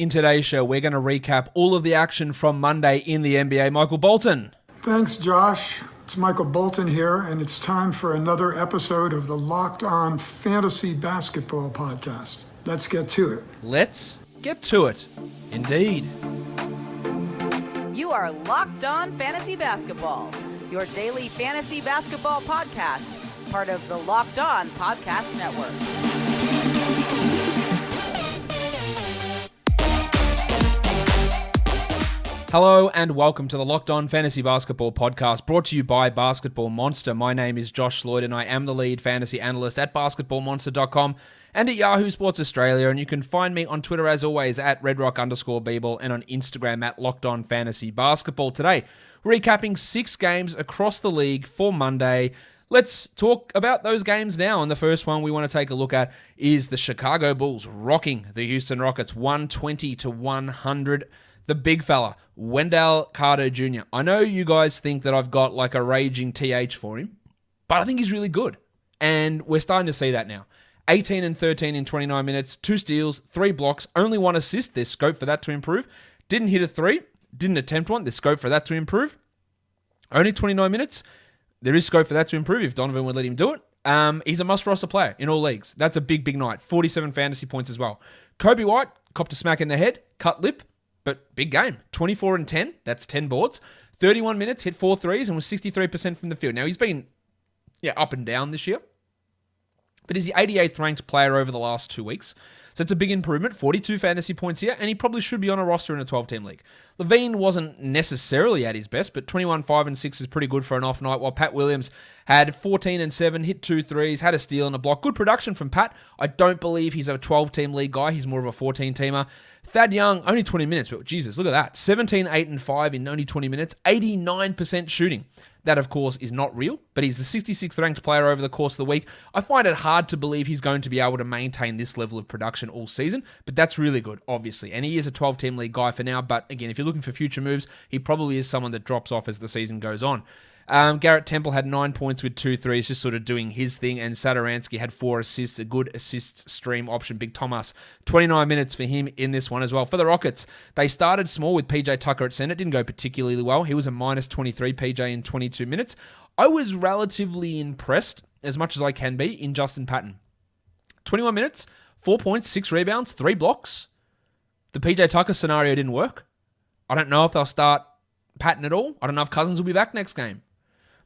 In today's show, we're going to recap all of the action from Monday in the NBA. Michael Bolton. Thanks, Josh. It's Michael Bolton here, and it's time for another episode of the Locked On Fantasy Basketball Podcast. Let's get to it. Let's get to it. Indeed. You are Locked On Fantasy Basketball, your daily fantasy basketball podcast, part of the Locked On Podcast Network. Hello and welcome to the Locked On Fantasy Basketball Podcast, brought to you by Basketball Monster. My name is Josh Lloyd and I am the lead fantasy analyst at basketballmonster.com and at Yahoo Sports Australia. And you can find me on Twitter as always at redrock_Beeble and on Instagram at Locked On Fantasy Basketball. Today, we're recapping 6 games across the league for Monday. Let's talk about those games now. And the first one we want to take a look at is the Chicago Bulls rocking the Houston Rockets 120-100. The big fella, Wendell Carter Jr. I know you guys think that I've got like a raging TH for him, but I think he's really good. And we're starting to see that now. 18 and 13 in 29 minutes, 2 steals, 3 blocks, only 1 assist. There's scope for that to improve. Didn't hit a 3, didn't attempt one. There's scope for that to improve. Only 29 minutes. There is scope for that to improve if Donovan would let him do it. He's a must-roster player in all leagues. That's a big, big night. 47 fantasy points as well. Kobe White, copped a smack in the head, cut lip. But big game, 24 and 10, that's 10 boards. 31 minutes, hit 4 threes and was 63% from the field. Now, he's been up and down this year, but he's the 88th ranked player over the last 2 weeks. So it's a big improvement, 42 fantasy points here, and he probably should be on a roster in a 12-team league. Levine wasn't necessarily at his best, but 21, 5, and 6 is pretty good for an off night, while Pat Williams had 14 and 7, hit 2 threes, had a steal and a block. Good production from Pat. I don't believe he's a 12-team league guy. He's more of a 14-teamer. Thad Young, only 20 minutes, but Jesus, look at that. 17, 8, and 5 in only 20 minutes, 89% shooting. That, of course, is not real, but he's the 66th ranked player over the course of the week. I find it hard to believe he's going to be able to maintain this level of production all season, but that's really good, obviously. And he is a 12-team league guy for now, but again, if you're looking for future moves, he probably is someone that drops off as the season goes on. Garrett Temple had 9 points with 2 threes, just sort of doing his thing, and Satoransky had 4 assists, a good assist stream option. Big Thomas, 29 minutes for him in this one as well. For the Rockets, they started small with PJ Tucker at center, didn't go particularly well. He was a minus 23 PJ in 22 minutes. I was relatively impressed, as much as I can be, in Justin Patton. 21 minutes, 4 points, 6 rebounds, 3 blocks. The PJ Tucker scenario didn't work. I don't know if they'll start Patton at all. I don't know if Cousins will be back next game.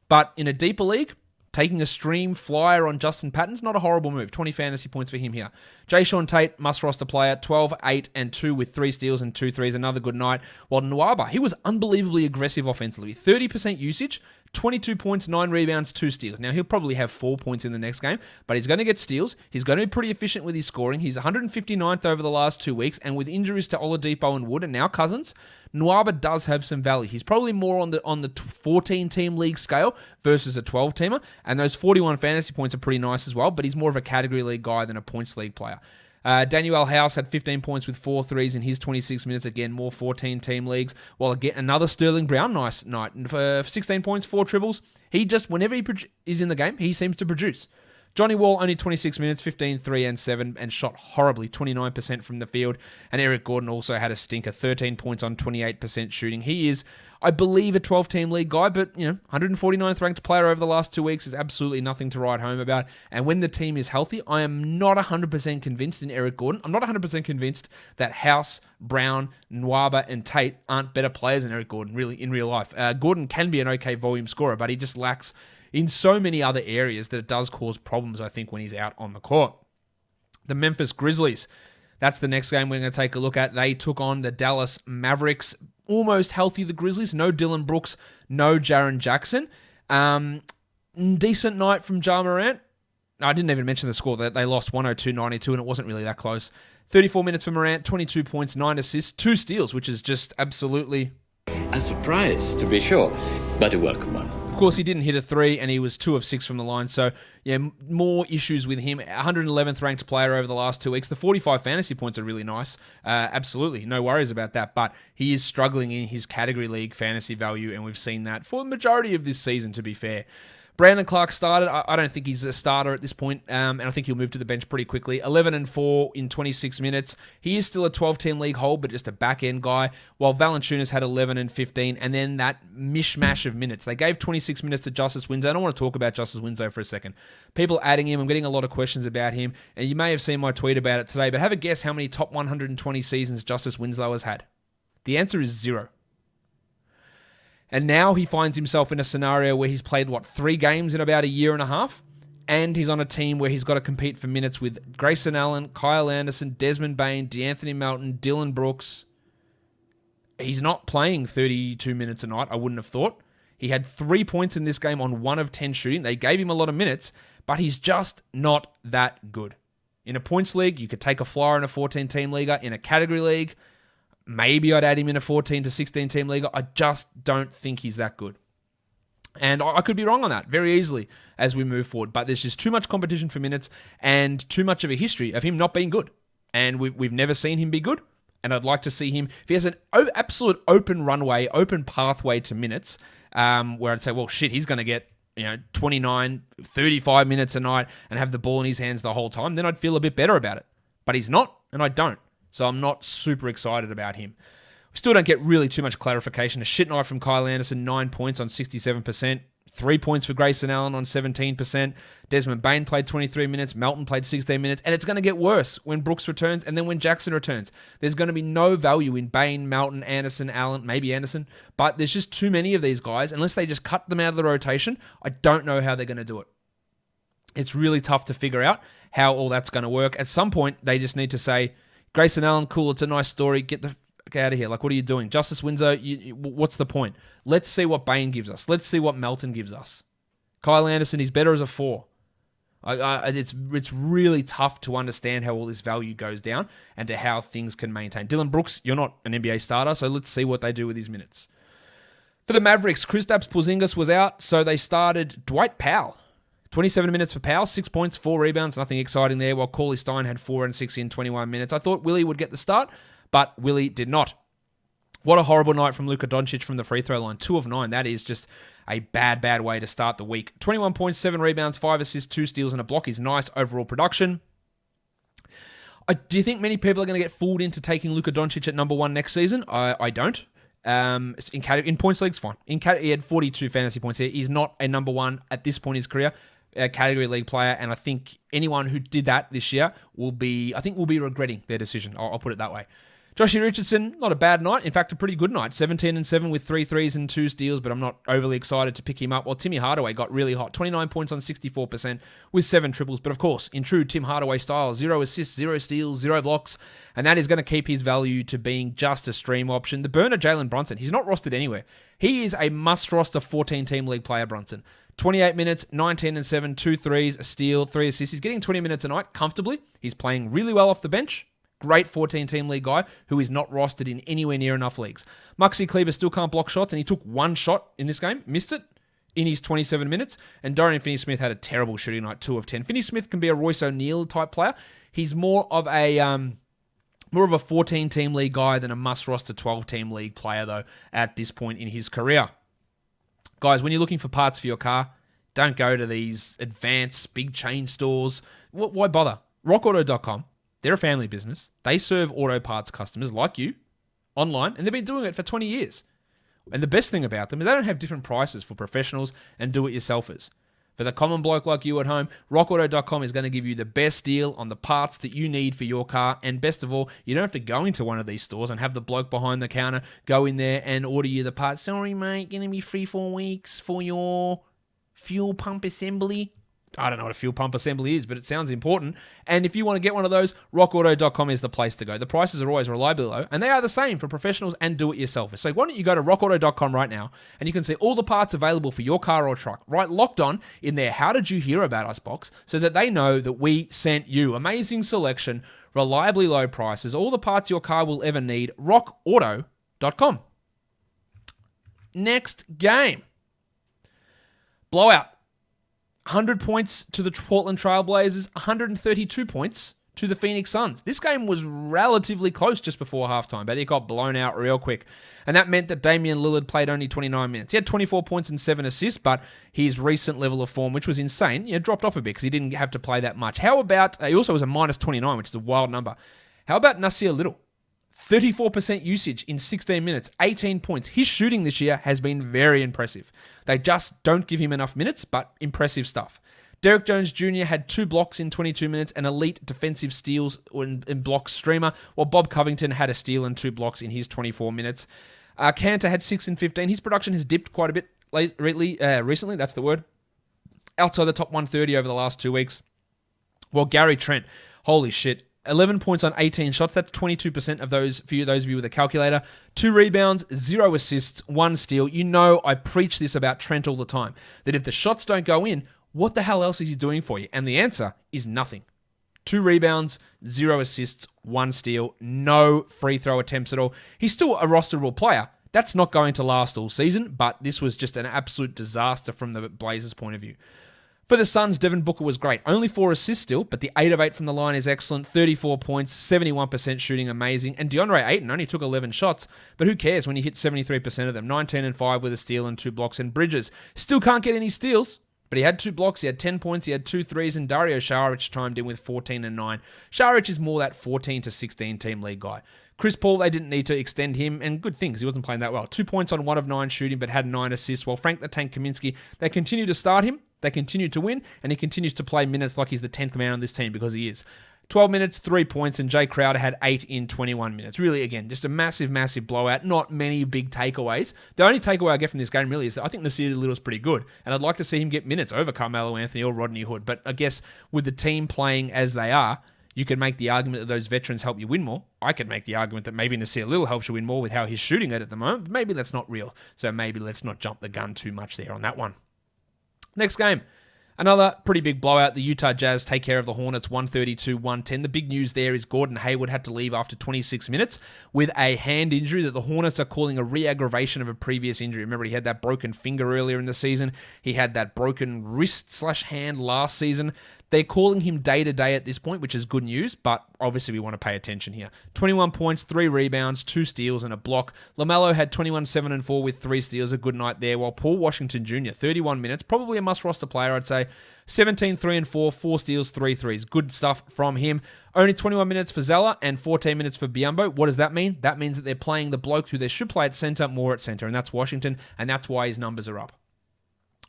But in a deeper league, taking a stream flyer on Justin Patton's not a horrible move. 20 fantasy points for him here. Jayshawn Tate, must-roster player, 12, 8, and 2 with 3 steals and 2 threes. Another good night. While Nwaba, he was unbelievably aggressive offensively. 30% usage, 22 points, 9 rebounds, 2 steals. Now, he'll probably have 4 points in the next game, but he's going to get steals. He's going to be pretty efficient with his scoring. He's 159th over the last 2 weeks, and with injuries to Oladipo and Wood and now Cousins, Nwaba does have some value. He's probably more on the 14-team league scale versus a 12-teamer, and those 41 fantasy points are pretty nice as well, but he's more of a category league guy than a points league player. Daniel House had 15 points with 4 threes in his 26 minutes. Again, more 14-team leagues. While again, another Sterling Brown, nice night. For 16 points, 4 triples. He just, whenever he is in the game, he seems to produce. Johnny Wall, only 26 minutes, 15, 3, and 7, and shot horribly, 29% from the field. And Eric Gordon also had a stinker, 13 points on 28% shooting. He is, I believe, a 12-team league guy, but, 149th ranked player over the last 2 weeks is absolutely nothing to write home about. And when the team is healthy, I am not 100% convinced in Eric Gordon. I'm not 100% convinced that House, Brown, Nwaba, and Tate aren't better players than Eric Gordon, really, in real life. Gordon can be an okay volume scorer, but he just lacks in so many other areas that it does cause problems, I think, when he's out on the court. The Memphis Grizzlies, that's the next game we're going to take a look at. They took on the Dallas Mavericks. Almost healthy, the Grizzlies. No Dylan Brooks, no Jaren Jackson. Decent night from Ja Morant. I didn't even mention the score. They lost 102-92, and it wasn't really that close. 34 minutes for Morant, 22 points, 9 assists, 2 steals, which is just absolutely a surprise, to be sure, but a welcome one. Of course, he didn't hit a 3, and he was 2 of 6 from the line. So, yeah, more issues with him. 111th ranked player over the last 2 weeks. The 45 fantasy points are really nice. Absolutely, no worries about that. But he is struggling in his category league fantasy value, and we've seen that for the majority of this season, to be fair. Brandon Clark started. I don't think he's a starter at this point, and I think he'll move to the bench pretty quickly. 11-4 in 26 minutes. He is still a 12-team league hold, but just a back-end guy, while Valanciunas had 11 and 15, and then that mishmash of minutes. They gave 26 minutes to Justice Winslow. I don't want to talk about Justice Winslow for a second. People adding him. I'm getting a lot of questions about him, and you may have seen my tweet about it today, but have a guess how many top 120 seasons Justice Winslow has had. The answer is 0. And now he finds himself in a scenario where he's played, 3 games in about a year and a half? And he's on a team where he's got to compete for minutes with Grayson Allen, Kyle Anderson, Desmond Bane, DeAnthony Melton, Dylan Brooks. He's not playing 32 minutes a night, I wouldn't have thought. He had 3 points in this game on 1 of 10 shooting. They gave him a lot of minutes, but he's just not that good. In a points league, you could take a flyer in a 14-team league. In a category league, maybe I'd add him in a 14 to 16 team league. I just don't think he's that good. And I could be wrong on that very easily as we move forward. But there's just too much competition for minutes and too much of a history of him not being good. And we've never seen him be good. And I'd like to see him, if he has an absolute open runway, open pathway to minutes, where I'd say, well, shit, he's going to get 29, 35 minutes a night and have the ball in his hands the whole time, then I'd feel a bit better about it. But he's not, and I don't. So I'm not super excited about him. We still don't get really too much clarification. A shit night from Kyle Anderson, 9 points on 67%. 3 points for Grayson Allen on 17%. Desmond Bane played 23 minutes. Melton played 16 minutes. And it's going to get worse when Brooks returns and then when Jackson returns. There's going to be no value in Bane, Melton, Anderson, Allen, maybe Anderson. But there's just too many of these guys. Unless they just cut them out of the rotation, I don't know how they're going to do it. It's really tough to figure out how all that's going to work. At some point, they just need to say, Grayson Allen, cool, it's a nice story. Get the fuck out of here. What are you doing? Justice Winslow, what's the point? Let's see what Bane gives us. Let's see what Melton gives us. Kyle Anderson, he's better as a 4. It's really tough to understand how all this value goes down and to how things can maintain. Dylan Brooks, you're not an NBA starter, so let's see what they do with his minutes. For the Mavericks, Kristaps Porzingis was out, so they started Dwight Powell. 27 minutes for Powell, 6 points, 4 rebounds, nothing exciting there, while Cauley Stein had 4 and 6 in 21 minutes. I thought Willie would get the start, but Willie did not. What a horrible night from Luka Doncic from the free throw line. 2 of 9. That is just a bad way to start the week. 21 points, 7 rebounds, 5 assists, 2 steals, and a block is nice overall production. Do you think many people are going to get fooled into taking Luka Doncic at number 1 next season? I don't. In points leagues, fine. He had 42 fantasy points here. He's not a number 1 at this point in his career. A category league player, and I think anyone who did that this year will be regretting their decision. I'll put it that way. Joshie Richardson, not a bad night. In fact, a pretty good night. 17 and 7 with 3 threes and 2 steals, but I'm not overly excited to pick him up. Well, Timmy Hardaway got really hot. 29 points on 64% with 7 triples. But of course, in true Tim Hardaway style, 0 assists, 0 steals, 0 blocks, and that is going to keep his value to being just a stream option. The burner, Jalen Brunson, he's not rostered anywhere. He is a must-roster 14-team league player, Brunson. 28 minutes, 19 and 7, 2 threes, a steal, 3 assists. He's getting 20 minutes a night comfortably. He's playing really well off the bench. Great 14-team league guy who is not rostered in anywhere near enough leagues. Maxi Kleber still can't block shots, and he took 1 shot in this game, missed it in his 27 minutes. And Dorian Finney-Smith had a terrible shooting night, 2 of 10. Finney-Smith can be a Royce O'Neal type player. He's more of a 14-team league guy than a must-roster 12-team league player, though, at this point in his career. Guys, when you're looking for parts for your car, don't go to these advanced big chain stores. Why bother? RockAuto.com, they're a family business. They serve auto parts customers like you online, and they've been doing it for 20 years. And the best thing about them is they don't have different prices for professionals and do-it-yourselfers. For the common bloke like you at home, RockAuto.com is going to give you the best deal on the parts that you need for your car. And best of all, you don't have to go into one of these stores and have the bloke behind the counter go in there and order you the parts. Sorry, mate, going to be 3-4 weeks for your fuel pump assembly. I don't know what a fuel pump assembly is, but it sounds important. And if you want to get one of those, rockauto.com is the place to go. The prices are always reliably low, and they are the same for professionals and do-it-yourselfers. So why don't you go to rockauto.com right now, and you can see all the parts available for your car or truck, right locked on in their How Did You Hear About Us box, so that they know that we sent you. Amazing selection, reliably low prices, all the parts your car will ever need, rockauto.com. Next game. Blowout. 100 points to the Portland Trail Blazers, 132 points to the Phoenix Suns. This game was relatively close just before halftime, but it got blown out real quick. And that meant that Damian Lillard played only 29 minutes. He had 24 points and 7 assists, but his recent level of form, which was insane, dropped off a bit because he didn't have to play that much. How about, he also was a minus 29, which is a wild number. How about Nasir Little? 34% usage in 16 minutes, 18 points. His shooting this year has been very impressive. They just don't give him enough minutes, but impressive stuff. Derek Jones Jr. had 2 blocks in 22 minutes, an elite defensive steals and block streamer, while Bob Covington had a steal and 2 blocks in his 24 minutes. Cantor had 6 in 15. His production has dipped quite a bit recently, that's the word. Outside the top 130 over the last 2 weeks. While Gary Trent, holy shit, 11 points on 18 shots. That's 22% of those for those of you with a calculator. 2 rebounds, 0 assists, 1 steal. I preach this about Trent all the time, that if the shots don't go in, what the hell else is he doing for you? And the answer is nothing. 2 rebounds, 0 assists, 1 steal, no free throw attempts at all. He's still a rosterable player. That's not going to last all season, but this was just an absolute disaster from the Blazers' point of view. For the Suns, Devin Booker was great. Only 4 assists still, but the 8 of 8 from the line is excellent. 34 points, 71% shooting, amazing. And DeAndre Ayton only took 11 shots, but who cares when you hit 73% of them? 19 and 5 with a steal and 2 blocks. And Bridges still can't get any steals, but he had 2 blocks, he had 10 points, he had 2 threes, and Dario Saric chimed in with 14 and 9. Saric is more that 14 to 16 team league guy. Chris Paul, they didn't need to extend him, and good things, he wasn't playing that well. 2 points on 1 of 9 shooting, but had 9 assists, while Frank the Tank Kaminsky, they continue to start him, they continue to win, and he continues to play minutes like he's the 10th man on this team, because he is. 12 minutes, 3 points, and Jay Crowder had 8 in 21 minutes. Really, again, just a massive, massive blowout. Not many big takeaways. The only takeaway I get from this game really is that I think Nasir Little's pretty good, and I'd like to see him get minutes over Carmelo Anthony or Rodney Hood. But I guess with the team playing as they are, you could make the argument that those veterans help you win more. I could make the argument that maybe Nasir Little helps you win more with how he's shooting it at the moment. But maybe that's not real. So maybe let's not jump the gun too much there on that one. Next game. Another pretty big blowout. The Utah Jazz take care of the Hornets 132-110. The big news there is Gordon Hayward had to leave after 26 minutes with a hand injury that the Hornets are calling a re-aggravation of a previous injury. Remember, he had that broken finger earlier in the season. He had that broken wrist/hand last season. They're calling him day-to-day at this point, which is good news, but obviously we want to pay attention here. 21 points, 3 rebounds, 2 steals, and a block. LaMelo had 21, 7, and 4 with 3 steals, a good night there, while Paul Washington Jr., 31 minutes, probably a must-roster player, I'd say. 17, 3, and 4, 4 steals, 3 threes. Good stuff from him. Only 21 minutes for Zeller and 14 minutes for Biyombo. What does that mean? That means that they're playing the bloke who they should play at center more at center, and that's Washington, and that's why his numbers are up.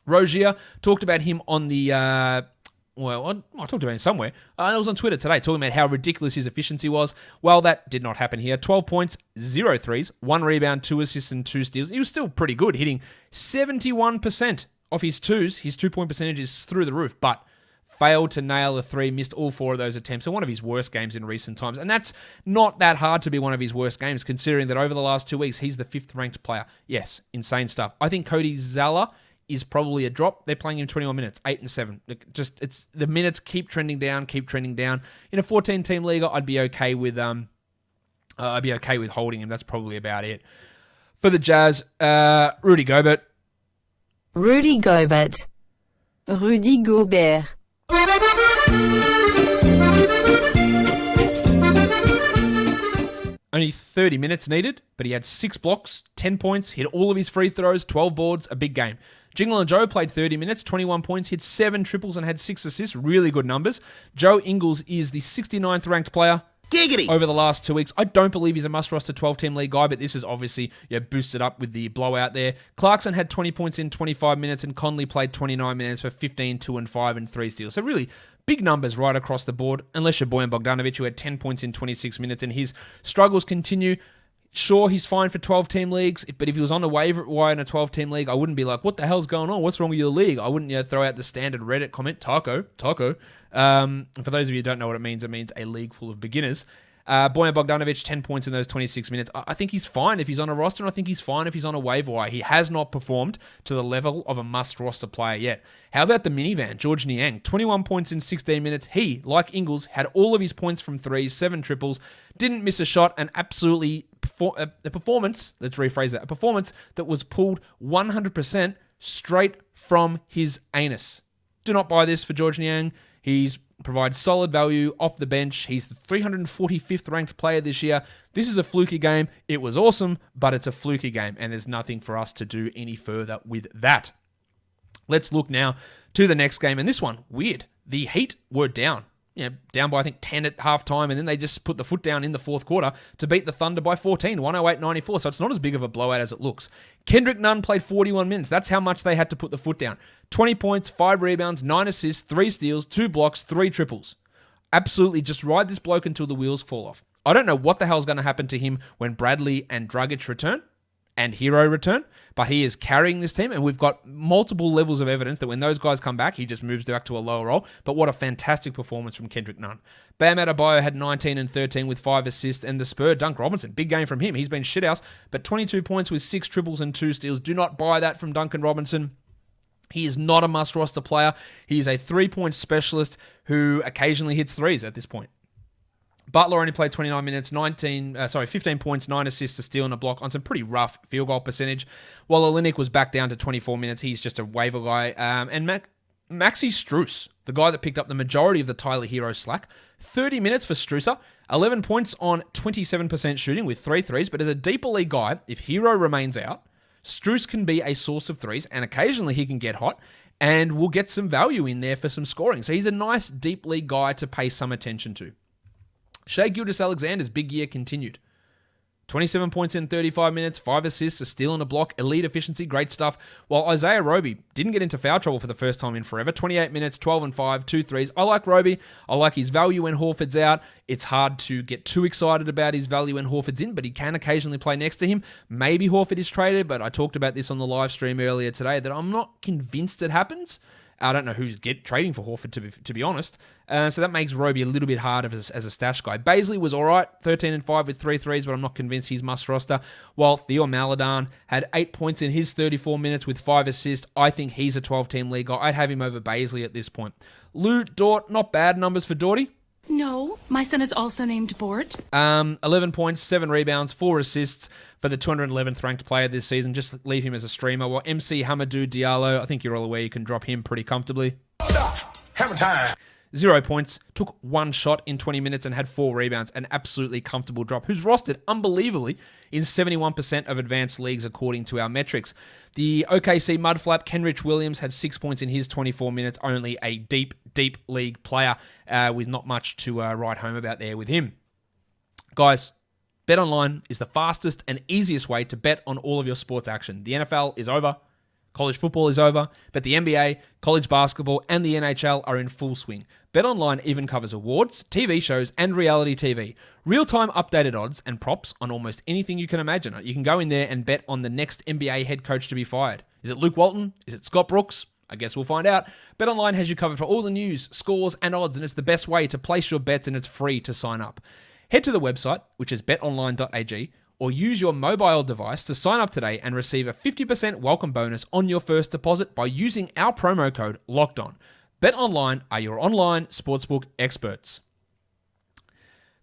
Rozier, talked about him on the... I talked about him somewhere. I was on Twitter today talking about how ridiculous his efficiency was. Well, that did not happen here. 12 points, 0 threes, 1 rebound, 2 assists, and 2 steals. He was still pretty good, hitting 71% of his twos. His 2-point percentage is through the roof, but failed to nail a 3, missed all 4 of those attempts. So one of his worst games in recent times. And that's not that hard to be one of his worst games, considering that over the last 2 weeks, he's the 5th ranked player. Yes, insane stuff. I think Cody Zeller is probably a drop. They're playing him 21 minutes, 8 and 7. It's the minutes keep trending down. In a 14-team league, I'd be okay with holding him. That's probably about it. For the Jazz, Rudy Gobert. Rudy Gobert. Only 30 minutes needed, but he had 6 blocks, 10 points, hit all of his free throws, 12 boards, a big game. Jingle and Joe played 30 minutes, 21 points, hit 7 triples and had 6 assists. Really good numbers. Joe Ingles is the 69th ranked player over the last 2 weeks. I don't believe he's a must-roster 12-team league guy, but this is obviously boosted up with the blowout there. Clarkson had 20 points in 25 minutes, and Conley played 29 minutes for 15, 2, and 5, and 3 steals. So really big numbers right across the board, unless you're Bojan Bogdanovic, who had 10 points in 26 minutes, and his struggles continue. Sure, he's fine for 12-team leagues, but if he was on the waiver wire in a 12-team league, I wouldn't be like, what the hell's going on? What's wrong with your league? I wouldn't throw out the standard Reddit comment, taco. For those of you who don't know what it means a league full of beginners. Bojan Bogdanovic, 10 points in those 26 minutes. I think he's fine if he's on a roster, and I think he's fine if he's on a waiver wire. He has not performed to the level of a must-roster player yet. How about the minivan, George Niang? 21 points in 16 minutes. He, like Ingles, had all of his points from threes, 7 triples, didn't miss a shot, and absolutely a performance, let's rephrase that, a performance that was pulled 100% straight from his anus. Do not buy this for George Niang. He's provides solid value off the bench. He's the 345th ranked player this year. This is a fluky game. It was awesome, but it's a fluky game, and there's nothing for us to do any further with that. Let's look now to the next game, and this one, weird. The Heat were down. Down by, I think, 10 at halftime, and then they just put the foot down in the fourth quarter to beat the Thunder by 14, 108-94, so it's not as big of a blowout as it looks. Kendrick Nunn played 41 minutes. That's how much they had to put the foot down. 20 points, 5 rebounds, 9 assists, 3 steals, 2 blocks, 3 triples. Absolutely, just ride this bloke until the wheels fall off. I don't know what the hell's going to happen to him when Bradley and Dragic return and Hero return, but he is carrying this team, and we've got multiple levels of evidence that when those guys come back, he just moves back to a lower role. But what a fantastic performance from Kendrick Nunn. Bam Adebayo had 19 and 13 with 5 assists, and the Spur, Dunk Robinson, big game from him. He's been shithouse, but 22 points with 6 triples and 2 steals. Do not buy that from Duncan Robinson. He is not a must-roster player. He is a 3-point specialist who occasionally hits threes at this point. Butler only played 29 minutes, 15 points, 9 assists, a steal, and a block on some pretty rough field goal percentage. While Olynyk was back down to 24 minutes, he's just a waiver guy. And Maxi Strus, the guy that picked up the majority of the Tyler Hero slack, 30 minutes for Struser, 11 points on 27% shooting with 3 threes. But as a deeper league guy, if Hero remains out, Strus can be a source of threes, and occasionally he can get hot, and we'll get some value in there for some scoring. So he's a nice deep league guy to pay some attention to. Shai Gilgeous-Alexander's big year continued. 27 points in 35 minutes, 5 assists, a steal and a block, elite efficiency, great stuff. While Isaiah Roby didn't get into foul trouble for the first time in forever. 28 minutes, 12 and 5, 2 threes. I like Roby. I like his value when Horford's out. It's hard to get too excited about his value when Horford's in, but he can occasionally play next to him. Maybe Horford is traded, but I talked about this on the live stream earlier today that I'm not convinced it happens. I don't know who's trading for Horford, to be honest. So that makes Roby a little bit hard as a stash guy. Baisley was all right, 13 and 5 with 3 threes, but I'm not convinced he's must roster. While Theo Maledon had 8 points in his 34 minutes with 5 assists. I think he's a 12-team league guy. I'd have him over Baisley at this point. Lou Dort, not bad numbers for Dorty. No, my son is also named Bort. 11 points, 7 rebounds, 4 assists for the 211th ranked player this season. Just leave him as a streamer. While MC Hamadou Diallo, I think you're all aware you can drop him pretty comfortably. Stop. Hammer time. 0 points, took 1 shot in 20 minutes and had 4 rebounds. An absolutely comfortable drop. Who's rostered unbelievably in 71% of advanced leagues according to our metrics. The OKC Mudflap, Kenrich Williams, had 6 points in his 24 minutes. Only a deep league player with not much to write home about there with him. Guys, BetOnline is the fastest and easiest way to bet on all of your sports action. The NFL is over. College football is over, but the NBA, college basketball, and the NHL are in full swing. BetOnline even covers awards, TV shows, and reality TV. Real-time updated odds and props on almost anything you can imagine. You can go in there and bet on the next NBA head coach to be fired. Is it Luke Walton? Is it Scott Brooks? I guess we'll find out. BetOnline has you covered for all the news, scores, and odds, and it's the best way to place your bets, and it's free to sign up. Head to the website, which is betonline.ag, or use your mobile device to sign up today and receive a 50% welcome bonus on your first deposit by using our promo code LOCKEDON. BetOnline are your online sportsbook experts.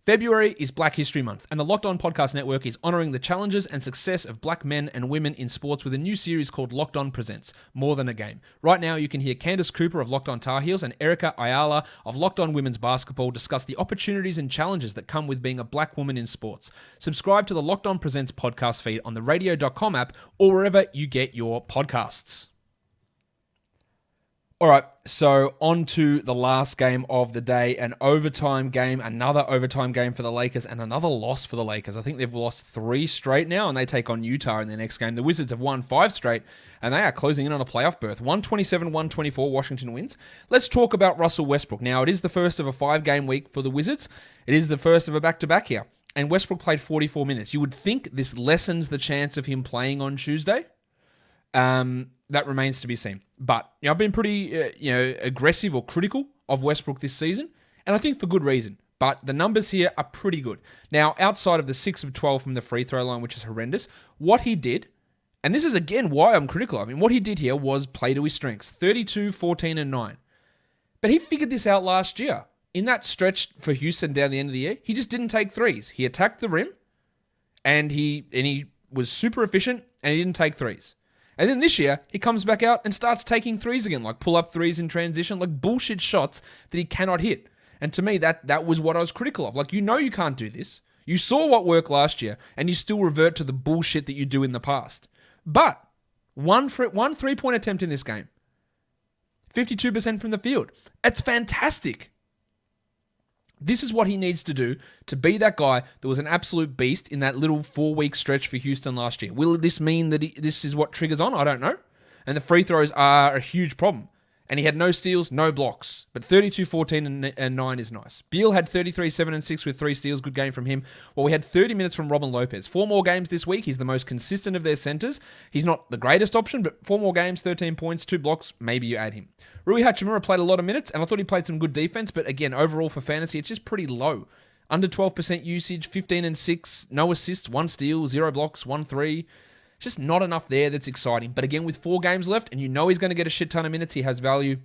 February is Black History Month, and the Locked On Podcast Network is honouring the challenges and success of black men and women in sports with a new series called Locked On Presents, More Than a Game. Right now, you can hear Candace Cooper of Locked On Tar Heels and Erica Ayala of Locked On Women's Basketball discuss the opportunities and challenges that come with being a black woman in sports. Subscribe to the Locked On Presents podcast feed on the radio.com app or wherever you get your podcasts. All right, so on to the last game of the day, an overtime game, another overtime game for the Lakers, and another loss for the Lakers. I think they've lost 3 straight now, and they take on Utah in their next game. The Wizards have won 5 straight, and they are closing in on a playoff berth. 127-124, Washington wins. Let's talk about Russell Westbrook. Now, it is the first of a 5-game week for the Wizards. It is the first of a back-to-back here, and Westbrook played 44 minutes. You would think this lessens the chance of him playing on Tuesday. That remains to be seen. But I've been pretty aggressive or critical of Westbrook this season, and I think for good reason. But the numbers here are pretty good. Now, outside of the 6 of 12 from the free throw line, which is horrendous, what he did, and this is again why I'm critical of him, what he did here was play to his strengths. 32, 14, and 9. But he figured this out last year. In that stretch for Houston down the end of the year, he just didn't take threes. He attacked the rim, and he was super efficient, and he didn't take threes. And then this year, he comes back out and starts taking threes again, like pull-up threes in transition, like bullshit shots that he cannot hit. And to me, that was what I was critical of. Like, you know you can't do this. You saw what worked last year, and you still revert to the bullshit that you do in the past. But one 3-point attempt in this game, 52% from the field. It's fantastic. This is what he needs to do to be that guy that was an absolute beast in that little 4-week stretch for Houston last year. Will this mean that this is what triggers on? I don't know. And the free throws are a huge problem. And he had no steals, no blocks. But 32, 14, and 9 is nice. Beal had 33, 7, and 6 with 3 steals. Good game from him. Well, we had 30 minutes from Robin Lopez. 4 more games this week. He's the most consistent of their centers. He's not the greatest option, but 4 more games, 13 points, 2 blocks. Maybe you add him. Rui Hachimura played a lot of minutes, and I thought he played some good defense. But again, overall for fantasy, it's just pretty low. Under 12% usage, 15 and 6, no assists, 1 steal, 0 blocks, 1 3. Just not enough there that's exciting. But again, with 4 games left, and you know he's going to get a shit ton of minutes, he has value.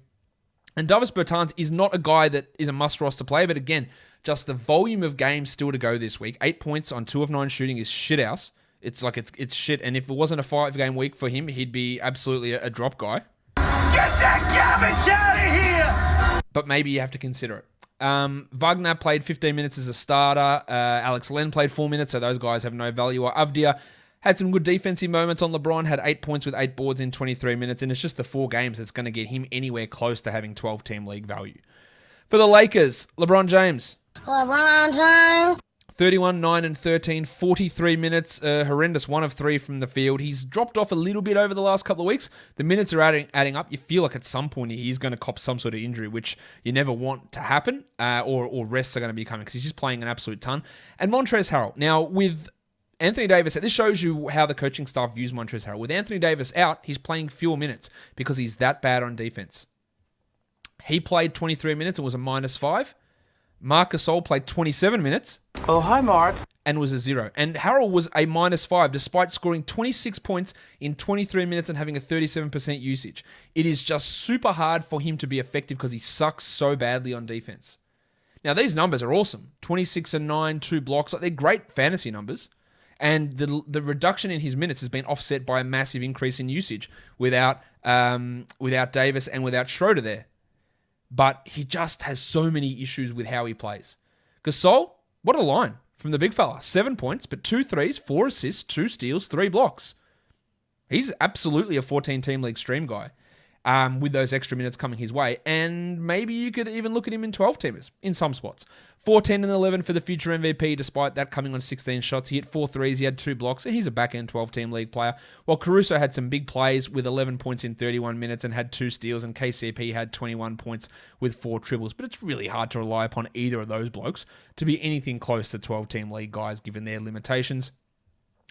And Davis Bertans is not a guy that is a must-roster play, but again, just the volume of games still to go this week. 8 points on 2 of 9 shooting is shithouse. It's like it's shit, and if it wasn't a 5-game week for him, he'd be absolutely a drop guy. Get that garbage out of here! But maybe you have to consider it. Wagner played 15 minutes as a starter. Alex Len played 4 minutes, so those guys have no value. Avdia had some good defensive moments on LeBron, had 8 points with 8 boards in 23 minutes, and it's just the 4 games that's going to get him anywhere close to having 12-team league value. For the Lakers, LeBron James. 31, 9, and 13, 43 minutes, horrendous 1 of 3 from the field. He's dropped off a little bit over the last couple of weeks. The minutes are adding up. You feel like at some point he's going to cop some sort of injury, which you never want to happen, or rests are going to be coming because he's just playing an absolute ton. And Montrezl Harrell. Now, with Anthony Davis, this shows you how the coaching staff views Montrezl Harrell. With Anthony Davis out, he's playing fewer minutes because he's that bad on defense. He played 23 minutes and was a -5. Marc Gasol played 27 minutes. Oh, hi, Mark. And was a 0. And Harrell was a -5 despite scoring 26 points in 23 minutes and having a 37% usage. It is just super hard for him to be effective because he sucks so badly on defense. Now, these numbers are awesome. 26 and 9, 2 blocks. They're great fantasy numbers. And the reduction in his minutes has been offset by a massive increase in usage without Davis and without Schroeder there. But he just has so many issues with how he plays. Gasol, what a line from the big fella. 7 points, but 2 threes, 4 assists, 2 steals, 3 blocks. He's absolutely a 14-team league stream guy. With those extra minutes coming his way. And maybe you could even look at him in 12-teamers in some spots. 4, 10, and 11 for the future MVP, despite that coming on 16 shots. He hit 4 threes, he had 2 blocks, and he's a back-end 12-team league player. While Caruso had some big plays with 11 points in 31 minutes and had 2 steals, and KCP had 21 points with 4 triples. But it's really hard to rely upon either of those blokes to be anything close to 12-team league guys, given their limitations.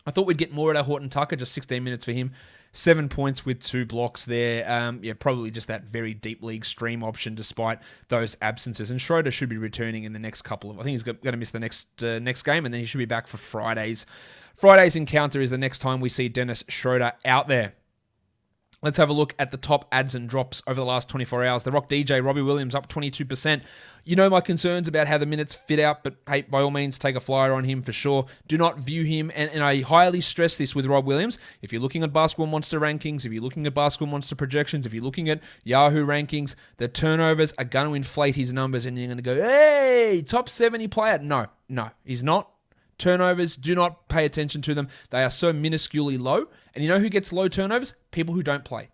I thought we'd get more out of Horton Tucker, just 16 minutes for him. 7 points with 2 blocks there. Probably just that very deep league stream option despite those absences. And Schroeder should be returning in the next couple of... I think he's going to miss the next game, and then he should be back for Fridays. Friday's encounter is the next time we see Dennis Schroeder out there. Let's have a look at the top adds and drops over the last 24 hours. The Rock DJ, Robbie Williams, up 22%. You know my concerns about how the minutes fit out, but hey, by all means, take a flyer on him for sure. Do not view him, and I highly stress this with Rob Williams. If you're looking at Basketball Monster rankings, if you're looking at Basketball Monster projections, if you're looking at Yahoo rankings, the turnovers are going to inflate his numbers, and you're going to go, hey, top 70 player. No, he's not. Turnovers, do not pay attention to them. They are so minusculely low. And you know who gets low turnovers? People who don't play.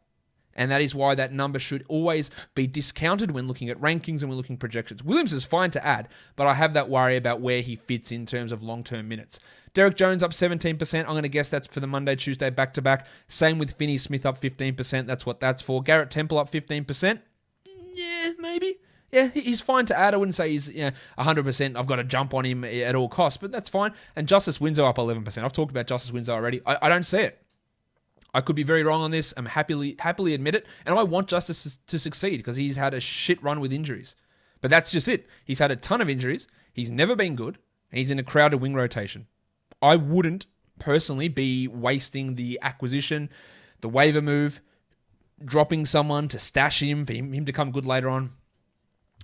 And that is why that number should always be discounted when looking at rankings and when looking at projections. Williams is fine to add, but I have that worry about where he fits in terms of long-term minutes. Derek Jones up 17%. I'm going to guess that's for the Monday, Tuesday back-to-back. Same with Finney Smith up 15%. That's what that's for. Garrett Temple up 15%. Yeah, maybe. Yeah, he's fine to add. I wouldn't say he's 100%. I've got to jump on him at all costs, but that's fine. And Justice Winslow up 11%. I've talked about Justice Winslow already. I don't see it. I could be very wrong on this. I'm happily admit it. And I want Justice to succeed because he's had a shit run with injuries. But that's just it. He's had a ton of injuries. He's never been good. And he's in a crowded wing rotation. I wouldn't personally be wasting the acquisition, the waiver move, dropping someone to stash him, for him to come good later on.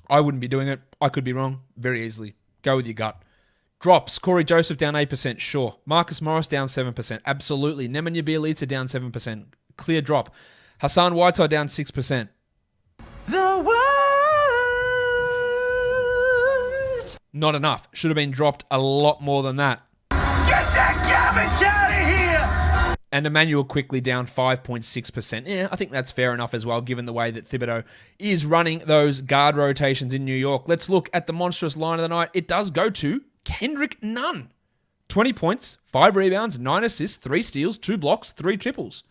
I wouldn't be doing it. I could be wrong very easily. Go with your gut. Drops. Corey Joseph down 8%. Sure. Marcus Morris down 7%. Absolutely. Nemanja Bjelica down 7%. Clear drop. Hassan Whiteside down 6%. The world Not enough. Should have been dropped a lot more than that. Get that garbage out of here! And Emmanuel quickly down 5.6%. Yeah, I think that's fair enough as well, given the way that Thibodeau is running those guard rotations in New York. Let's look at the monstrous line of the night. It does go to Kendrick Nunn. 20 points, 5 rebounds, 9 assists, 3 steals, 2 blocks, 3 triples.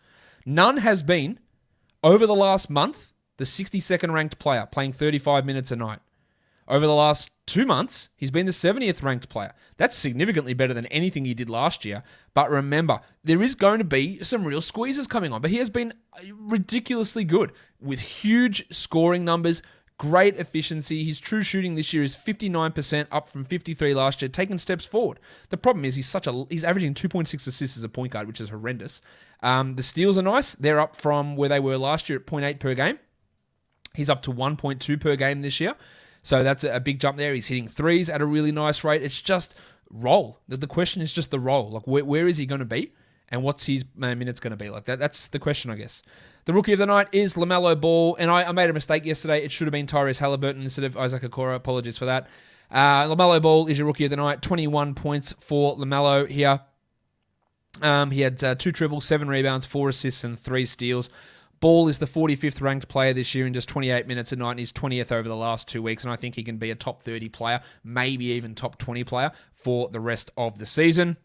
Nunn has been, over the last month, the 62nd ranked player, playing 35 minutes a night. Over the last 2 months, he's been the 70th ranked player. That's significantly better than anything he did last year. But remember, there is going to be some real squeezes coming on. But he has been ridiculously good with huge scoring numbers, great efficiency. His true shooting this year is 59%, up from 53 last year, taking steps forward. The problem is he's averaging 2.6 assists as a point guard, which is horrendous. The steals are nice. They're up from where they were last year at 0.8 per game. He's up to 1.2 per game this year. So that's a big jump there. He's hitting threes at a really nice rate. It's just role. The question is just the role. Like, where is he going to be? And what's his minutes going to be? Like that's the question, I guess. The rookie of the night is LaMelo Ball. And I made a mistake yesterday. It should have been Tyrese Halliburton instead of Isaac Okoro. Apologies for that. LaMelo Ball is your rookie of the night. 21 points for LaMelo here. He had 2 triples, 7 rebounds, 4 assists, and 3 steals. Ball is the 45th ranked player this year in just 28 minutes a night, and he's 20th over the last 2 weeks, and I think he can be a top 30 player, maybe even top 20 player for the rest of the season.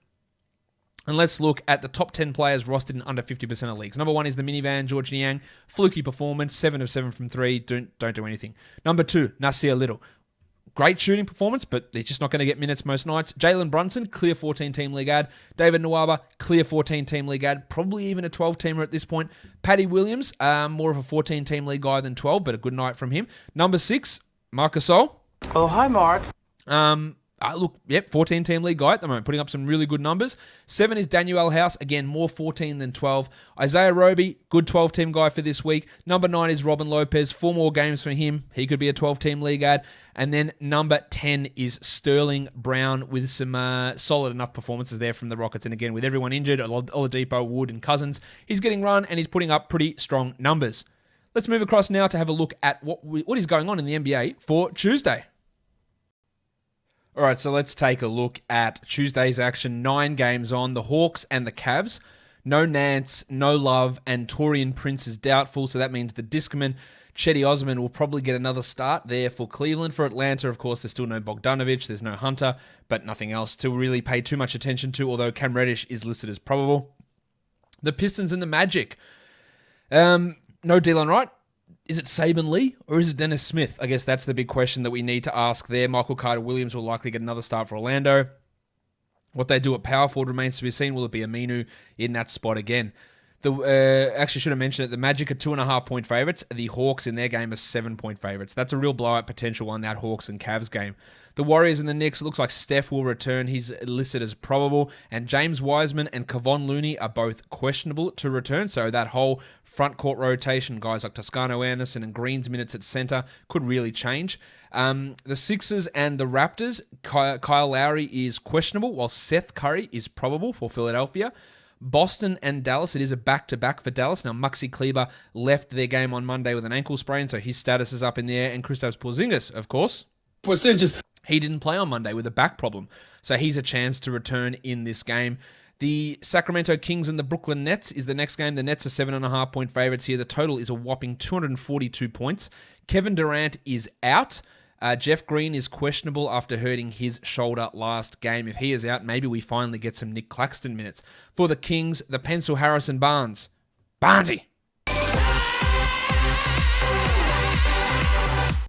And let's look at the top 10 players rostered in under 50% of leagues. Number 1 is the minivan, George Niang. Fluky performance, 7 of 7 from 3. Don't do anything. Number 2, Nasir Little. Great shooting performance, but he's just not going to get minutes most nights. Jalen Brunson, clear 14-team league ad. David Nwaba, clear 14-team league ad. Probably even a 12-teamer at this point. Patty Williams, more of a 14-team league guy than 12, but a good night from him. Number 6, Marc Gasol. Oh, hi, Mark. 14-team league guy at the moment, putting up some really good numbers. 7 is Daniel House, again, more 14 than 12. Isaiah Roby, good 12-team guy for this week. Number 9 is Robin Lopez, 4 more games for him. He could be a 12-team league ad. And then number 10 is Sterling Brown with some solid enough performances there from the Rockets. And again, with everyone injured, Oladipo, Wood, and Cousins, he's getting run and he's putting up pretty strong numbers. Let's move across now to have a look at what is going on in the NBA for Tuesday. All right, so let's take a look at Tuesday's action. 9 games on. The Hawks and the Cavs. No Nance, no Love, and Taurean Prince is doubtful, so that means the Discman, Chetty Osman, will probably get another start there for Cleveland. For Atlanta, of course, there's still no Bogdanovic, there's no Hunter, but nothing else to really pay too much attention to, although Cam Reddish is listed as probable. The Pistons and the Magic. No Delon Wright. Is it Saban Lee or is it Dennis Smith? I guess that's the big question that we need to ask there. Michael Carter-Williams will likely get another start for Orlando. What they do at power forward remains to be seen. Will it be Aminu in that spot again? Actually, should have mentioned it. The Magic are 2.5-point favorites. The Hawks in their game are 7-point favorites. That's a real blowout potential on that Hawks and Cavs game. The Warriors and the Knicks, it looks like Steph will return. He's listed as probable. And James Wiseman and Kevon Looney are both questionable to return. So that whole front court rotation, guys like Toscano Anderson and Green's minutes at center, could really change. The Sixers and the Raptors, Kyle Lowry is questionable, while Seth Curry is probable for Philadelphia. Boston and Dallas, it is a back-to-back for Dallas. Now, Maxi Kleber left their game on Monday with an ankle sprain, so his status is up in the air. And Kristaps Porzingis, of course. He didn't play on Monday with a back problem, so he's a chance to return in this game. The Sacramento Kings and the Brooklyn Nets is the next game. The Nets are 7.5-point favorites here. The total is a whopping 242 points. Kevin Durant is out. Jeff Green is questionable after hurting his shoulder last game. If he is out, maybe we finally get some Nick Claxton minutes. For the Kings, the pencil Harrison Barnes. Barnesy!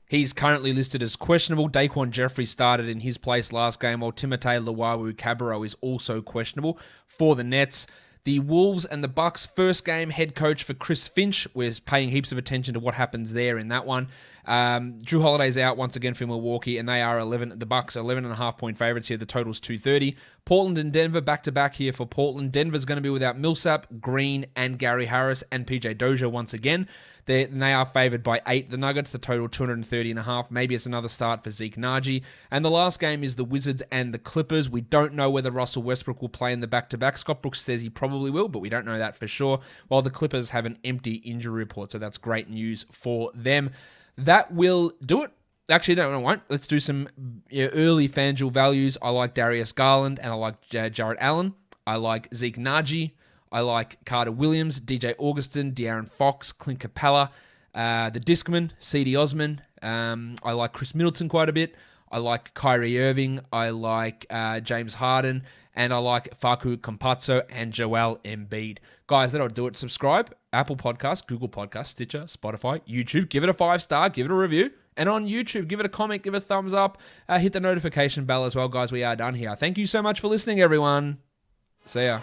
He's currently listed as questionable. Daquan Jeffrey started in his place last game, while Timothé Luwawu-Cabarrot is also questionable. For the Nets, the Wolves and the Bucks, first game head coach for Chris Finch. We're paying heaps of attention to what happens there in that one. Drew Holiday's out once again for Milwaukee, and they are the Bucks 11.5-point favorites here. The total's 230. Portland and Denver back-to-back here for Portland. Denver's going to be without Millsap, Green, and Gary Harris, and PJ Dozier once again. They are favored by 8. The Nuggets, the total 230.5. Maybe it's another start for Zeke Naji. And the last game is the Wizards and the Clippers. We don't know whether Russell Westbrook will play in the back-to-back. Scott Brooks says he probably will, but we don't know that for sure. While the Clippers have an empty injury report, so that's great news for them. That will do it Actually, no, I won't. Let's do some early FanDuel values. I like Darius Garland and I like Jarrett Allen. I like Zeke Naji. I like Carter Williams, DJ Augustin, De'Aaron Fox, Clint Capella, the Discman, C.D. Osman. I like Chris Middleton quite a bit. I like Kyrie Irving. I like James Harden. And I like Facu Campazzo and Joel Embiid. Guys, that'll do it. Subscribe. Apple Podcasts, Google Podcasts, Stitcher, Spotify, YouTube. Give it a 5-star. Give it a review. And on YouTube, give it a comment. Give it a thumbs up. Hit the notification bell as well, guys. We are done here. Thank you so much for listening, everyone. See ya.